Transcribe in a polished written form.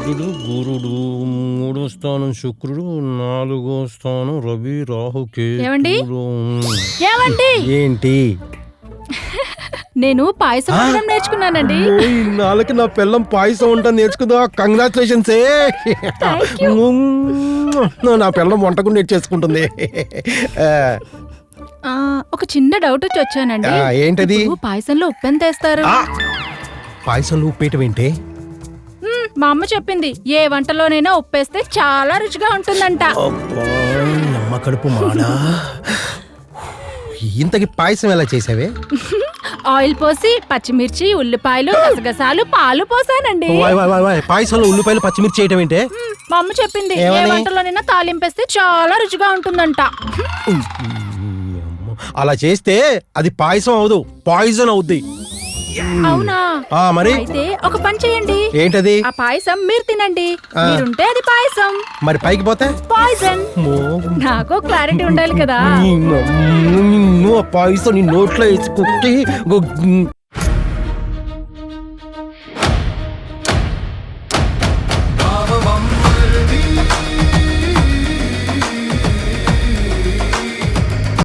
బుధుడు గురుడు, మూడో స్థానం శుక్రుడు, నాలుగో స్థానం రవి రాహు ఏమండి? కేతువులు. ఏమండి ఏంటి నేను పాయసం వండడం నేర్చుకున్నానండి. నాలుగు నా పిల్లం పాయసం వంట నేర్చుకుందా. కంగ్రాచులేషన్స్. Thank you. నా పిల్లం వంట కూడా నేర్చేసుకుంటుంది. ఒక చిన్న డౌట్ వచ్చి వచ్చానండి. ఏంటది? ఇప్పుడు పాయసంలో ఉప్పు ఎంత వేస్తారు? పాయసంలో ఉప్పేయటం ఏంటి? మా అమ్మ చెప్పింది ఏ వంటలోనైనా ఉప్పేస్తే చాలా రుచిగా ఉంటుందంట. అమ్మ కడుపు మాడా. ఇంతకి పాయసం ఎలా చేసావే? ఆయిల్ పోసి పచ్చిమిర్చి, ఉల్లిపాయలు, గసగసాలు, పాలు పోసానండి. పాయసంలో ఉల్లిపాయలు పచ్చిమిర్చి చేయటం ఏంటే? మా అమ్మ చెప్పింది ఏ ఏమని? వంటలోనైనా తాలింపేస్తే చాలా రుచిగా ఉంటుందంట. అలా చేస్తే అది పాయసం అవదు, పాయిజన్ అవుద్ది. అవునా? మరి అయితే ఒక పని చేయండి. ఏంటది? ఆ పాయసం మీరు తినండి. మీరుంటే అది పాయసం, మరి పైకి పోతే పాయిజన్. నాకు క్లారిటీ ఉండాలి కదా. పాయసం నీ నోట్లో వేసి కుక్కి